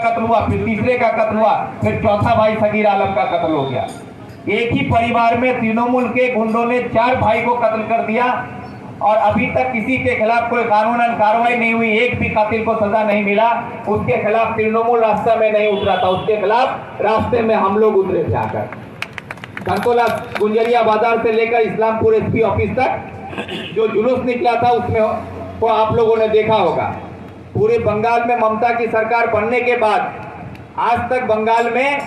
कत्ल हुआ, फिर तीसरे का कत्ल हुआ, फिर चौथा भाई सगीर आलम का कत्ल हो गया। एक ही परिवार में तृणमूल के गुंडों ने 4 भाई को कत्ल कर दिया और अभी तक किसी के खिलाफ कोई कानूनन कार्रवाई नहीं हुई, एक भी कातिल को सजा नहीं मिला। उसके खिलाफ तृणमूल रास्ते में नहीं उतरा था, उसके खिलाफ रास्ते में हम लोग उतरे थे आकर। धनतोला गुंजरिया बाजार से लेकर इस्लामपुर एसपी ऑफिस तक जो जुलूस निकला था उसमें वो आप लोगों ने देखा होगा। पूरे बंगाल में ममता की सरकार बनने के बाद आज तक बंगाल में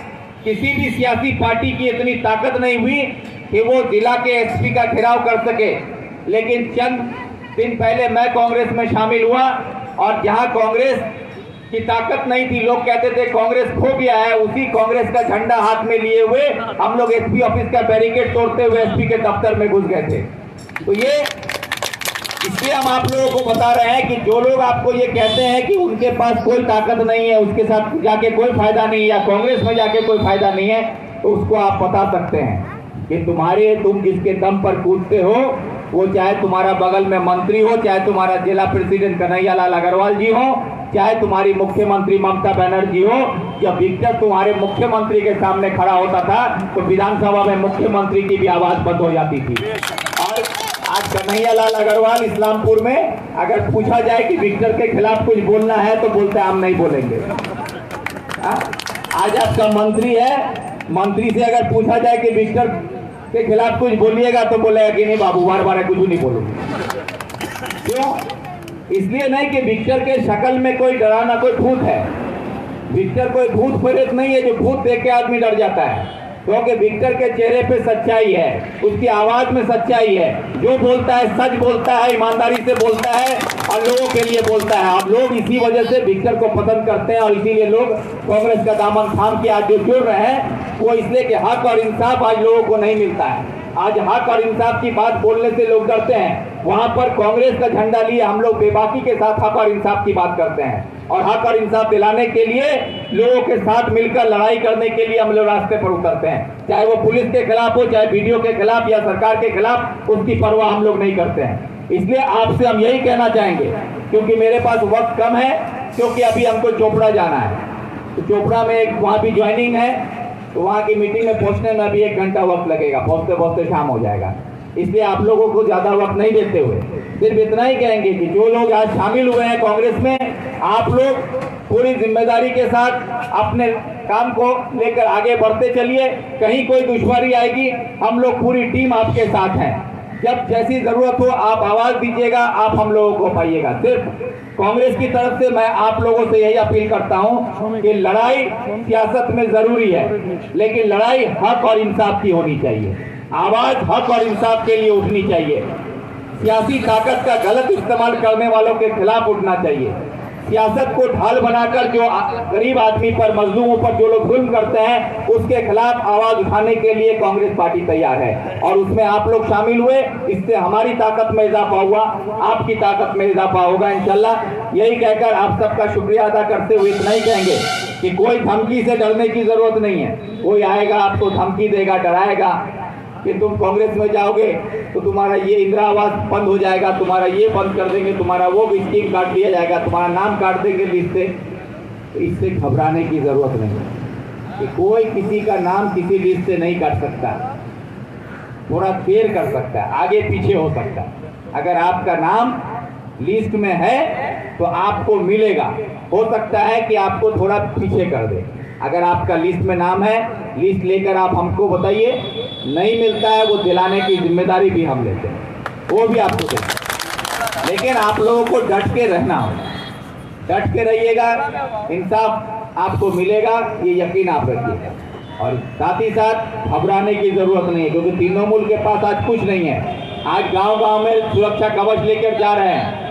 किसी भी सियासी पार्टी की इतनी ताकत नहीं हुई कि वो जिला के एसपी का घेराव कर सके। लेकिन चंद दिन पहले मैं कांग्रेस में शामिल हुआ और जहां कांग्रेस की ताकत नहीं थी, लोग कहते थे कांग्रेस खो गया है, उसी कांग्रेस का झंडा हाथ में लिए हुए हम लोग एसपी ऑफिस का बैरिकेड तोड़ते हुए एसपी के दफ्तर में घुस गए थे। तो ये इसलिए हम आप लोगों को बता रहे हैं कि जो लोग आपको ये कहते हैं कि उनके पास कोई ताकत नहीं है, उसके साथ जाके कोई फायदा नहीं है या कांग्रेस में जाके कोई फायदा नहीं है, तो उसको आप बता सकते हैं कि तुम जिसके दम पर कूदते हो, वो चाहे तुम्हारा बगल में मंत्री हो, चाहे तुम्हारा जिला प्रेसिडेंट कन्हैया लाल अग्रवाल जी हो, चाहे तुम्हारी मुख्यमंत्री ममता बनर्जी हो। जब विक्टर तुम्हारे मुख्यमंत्री के सामने खड़ा होता था तो विधानसभा में मुख्यमंत्री की भी आवाज बंद हो जाती थी। और आज कन्हैया लाल अग्रवाल इस्लामपुर में अगर पूछा जाए कि विक्टर के खिलाफ कुछ बोलना है तो बोलते हैं हम नहीं बोलेंगे। आज आपका मंत्री है, मंत्री से अगर पूछा जाए कि विक्टर के खिलाफ कुछ बोलिएगा तो बोलेगा कि नहीं बाबू, बार बार कुछ नहीं बोलूंगा। क्यों? इसलिए नहीं कि विक्टर के शक्ल में कोई डराना कोई भूत है। विक्टर कोई भूत प्रेत नहीं है जो भूत देख के आदमी डर जाता है, क्योंकि विक्टर के चेहरे पे सच्चाई है, उसकी आवाज में सच्चाई है। जो बोलता है सच बोलता है, ईमानदारी से बोलता है और लोगों के लिए बोलता है। अब लोग इसी वजह से विक्टर को पसंद करते हैं और इसीलिए लोग कांग्रेस का दामन थाम के आज जो जुड़ रहे हैं वो इसलिए कि हक और इंसाफ आज लोगों को नहीं मिलता है। आज हक और इंसाफ की बात बोलने से लोग डरते हैं। वहां पर कांग्रेस का झंडा लिए हम लोग बेबाकी के साथ हक और इंसाफ की बात करते हैं और हक और इंसाफ दिलाने के लिए लोगों के साथ मिलकर लड़ाई करने के लिए हम लोग रास्ते पर उतरते हैं। चाहे वो पुलिस के खिलाफ हो, चाहे वीडियो के खिलाफ या सरकार के खिलाफ, उसकी परवाह हम लोग नहीं करते हैं। इसलिए आपसे हम यही कहना चाहेंगे, क्योंकि मेरे पास वक्त कम है, क्योंकि अभी हमको चोपड़ा जाना है, तो चोपड़ा में एक वहाँ भी ज्वाइनिंग है, तो वहाँ की मीटिंग में पहुँचने में अभी 1 घंटा वक्त लगेगा, पहुँचते पहुँचते शाम हो जाएगा। इसलिए आप लोगों को ज्यादा वक्त नहीं देते हुए सिर्फ इतना ही कहेंगे कि जो लोग आज शामिल हुए हैं कांग्रेस में, आप लोग पूरी जिम्मेदारी के साथ अपने काम को लेकर आगे बढ़ते चलिए। कहीं कोई दुश्वारी आएगी, हम लोग पूरी टीम आपके साथ हैं। जब जैसी जरूरत हो आप आवाज दीजिएगा, आप हम लोगों को पाइएगा। सिर्फ कांग्रेस की तरफ से मैं आप लोगों से यही अपील करता हूं कि लड़ाई सियासत में जरूरी है, लेकिन लड़ाई हक और इंसाफ की होनी चाहिए। आवाज हक और इंसाफ के लिए उठनी चाहिए। सियासी ताकत का गलत इस्तेमाल करने वालों के खिलाफ उठना चाहिए। सियासत को ढाल बनाकर जो गरीब आदमी पर, मजलूमों पर जो लोग जुल्म करते हैं, उसके खिलाफ आवाज उठाने के लिए कांग्रेस पार्टी तैयार है और उसमें आप लोग शामिल हुए। इससे हमारी ताकत में इजाफा हुआ, आपकी ताकत में इजाफा होगा इंशाल्लाह। यही कहकर आप सबका शुक्रिया अदा करते हुए इतना ही कहेंगे कि कोई धमकी से डरने की जरूरत नहीं है। कोई आएगा आपको धमकी देगा, डराएगा कि तुम कांग्रेस में जाओगे तो तुम्हारा ये इंदिरा आवास बंद हो जाएगा, तुम्हारा ये बंद कर देंगे, तुम्हारा वो स्कीम काट दिया जाएगा, तुम्हारा नाम काट देंगे लिस्ट से। तो इससे घबराने की जरूरत नहीं है कि कोई किसी का नाम किसी लिस्ट से नहीं काट सकता। थोड़ा देर कर सकता है, आगे पीछे हो सकता है। अगर आपका नाम लिस्ट में है तो आपको मिलेगा, हो सकता है कि आपको थोड़ा पीछे कर दे। अगर आपका लिस्ट में नाम है, लिस्ट लेकर आप हमको बताइए, नहीं मिलता है वो दिलाने की जिम्मेदारी भी हम लेते हैं, वो भी आपको देंगे। लेकिन आप लोगों को डट के रहना होगा, डट के रहिएगा, इंसाफ आपको मिलेगा, ये यकीन आप रखिएगा। और साथ ही साथ घबराने की जरूरत नहीं है, क्योंकि तृणमूल के पास आज कुछ नहीं है। आज गांव-गांव में सुरक्षा कवच लेकर जा रहे हैं।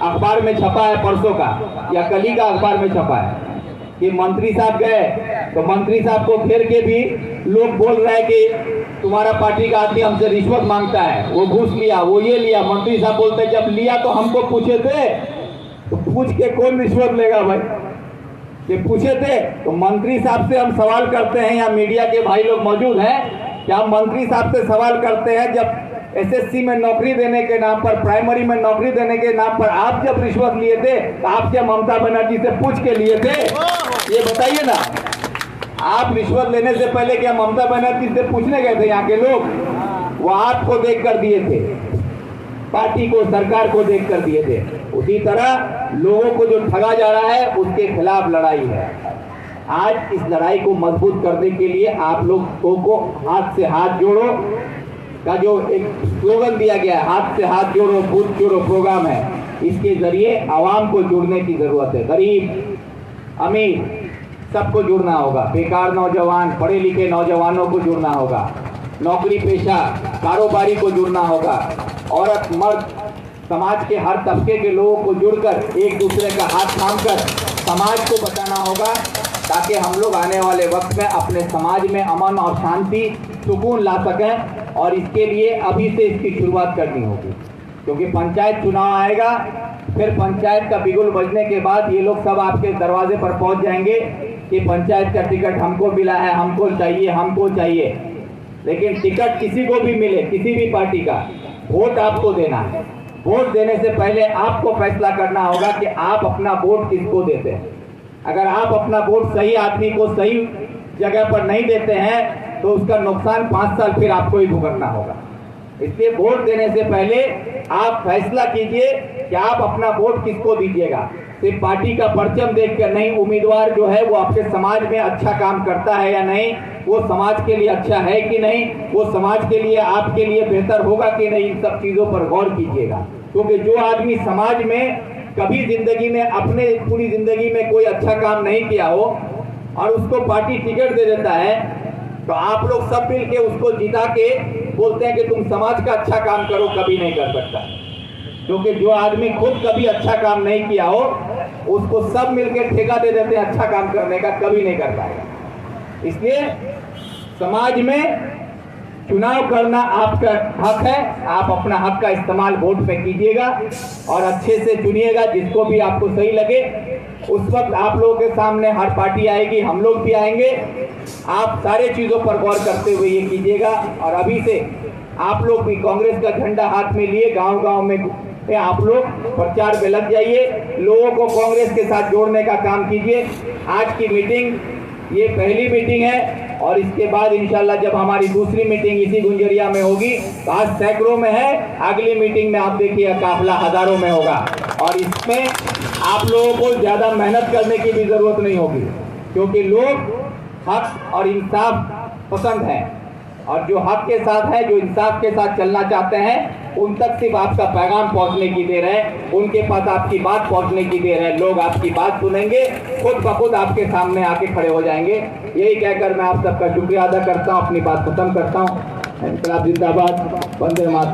अखबार में छपा है परसों का या कल ही का अखबार में छपा है कि मंत्री साहब गए तो मंत्री साहब को घेर के भी लोग बोल रहे हैं कि तुम्हारा पार्टी का आदमी हमसे रिश्वत मांगता है, वो घूस लिया, वो ये लिया। मंत्री साहब बोलते जब लिया तो हमको पूछे थे, तो पूछ के कौन रिश्वत लेगा भाई? ये पूछे थे तो मंत्री साहब से हम सवाल करते हैं, यहाँ मीडिया के भाई लोग मौजूद हैं, क्या हम मंत्री साहब से सवाल करते हैं जब एसएससी में नौकरी देने के नाम पर, प्राइमरी में नौकरी देने के नाम पर आप जब रिश्वत लिए थे तो आप क्या ममता बनर्जी से पूछ के लिए थे? ये बताइए ना, आप रिश्वत लेने से पहले क्या ममता बनर्जी से पूछने गए थे यहाँ के लोग? वो आपको देख कर दिए थे, पार्टी को, सरकार को देख कर दिए थे। उसी तरह लोगों को जो ठगा जा रहा है उसके खिलाफ लड़ाई है। आज इस लड़ाई को मजबूत करने के लिए आप लोगों को हाथ से हाथ जोड़ो का जो एक स्लोगन दिया गया है, हाथ से हाथ जोड़ो बूथ जोड़ो प्रोग्राम है, इसके जरिए आवाम को जुड़ने की जरूरत है। गरीब अमीर सबको जुड़ना होगा, बेकार नौजवान, पढ़े लिखे नौजवानों को जुड़ना होगा, नौकरी पेशा कारोबारी को जुड़ना होगा, औरत मर्द समाज के हर तबके के लोगों को जुड़कर एक दूसरे का हाथ थामकर समाज को बचाना होगा, ताकि हम लोग आने वाले वक्त में अपने समाज में अमन और शांति सुकून ला सकें। और इसके लिए अभी से इसकी शुरुआत करनी होगी, क्योंकि पंचायत चुनाव आएगा, फिर पंचायत का बिगुल बजने के बाद ये लोग सब आपके दरवाजे पर पहुंच जाएंगे कि पंचायत का टिकट हमको मिला है, हमको चाहिए, हमको चाहिए। लेकिन टिकट किसी को भी मिले, किसी भी पार्टी का, वोट आपको देना है। वोट देने से पहले आपको फैसला करना होगा कि आप अपना वोट किसको देते हैं। अगर आप अपना वोट सही आदमी को सही जगह पर नहीं देते हैं तो उसका नुकसान 5 साल फिर आपको ही भुगतना होगा। इसलिए वोट देने से पहले आप फैसला कीजिए कि आप अपना वोट किसको दीजिएगा। सिर्फ पार्टी का परचम देखकर नहीं, उम्मीदवार जो है वो आपके समाज में अच्छा काम करता है या नहीं, वो समाज के लिए अच्छा है कि नहीं, वो समाज के लिए आपके लिए बेहतर होगा कि नहीं, इन सब चीजों पर गौर कीजिएगा। क्योंकि जो आदमी समाज में कभी जिंदगी में, अपने पूरी जिंदगी में कोई अच्छा काम नहीं किया हो और उसको पार्टी टिकट दे देता है, तो आप लोग सब मिल के उसको जिता के बोलते हैं कि तुम समाज का अच्छा काम करो, कभी नहीं कर सकता। क्योंकि जो आदमी खुद कभी अच्छा काम नहीं किया हो उसको सब मिलकर ठेका दे देते हैं अच्छा काम करने का, कभी नहीं कर पाएगा। इसलिए समाज में चुनाव करना आपका हक है, आप अपना हक का इस्तेमाल वोट पे कीजिएगा और अच्छे से चुनिएगा जिसको भी आपको सही लगे। उस वक्त आप लोगों के सामने हर पार्टी आएगी, हम लोग भी आएंगे, आप सारे चीज़ों पर गौर करते हुए ये कीजिएगा। और अभी से आप लोग भी कांग्रेस का झंडा हाथ में लिए गांव-गांव में आप लोग प्रचार में लग जाइए, लोगों को कांग्रेस के साथ जोड़ने का काम कीजिए। आज की मीटिंग ये पहली मीटिंग है और इसके बाद इंशाल्लाह जब हमारी दूसरी मीटिंग इसी गुंजरिया में होगी, तो आज सैकड़ों में है, अगली मीटिंग में आप देखिए काफिला हजारों में होगा। और इसमें आप लोगों को ज़्यादा मेहनत करने की भी ज़रूरत नहीं होगी, क्योंकि लोग हक और इंसाफ पसंद है, और जो हक के साथ है, जो इंसाफ के साथ चलना चाहते हैं, उन तक सिर्फ आपका पैगाम पहुंचने की देर है, उनके पास आपकी बात पहुंचने की देर है। लोग आपकी बात सुनेंगे, खुद ब खुद आपके सामने आके खड़े हो जाएंगे। यही कहकर मैं आप सबका शुक्रिया अदा करता हूं, अपनी बात खत्म करता हूं। इंकलाब जिंदाबाद, वंदे मातरम।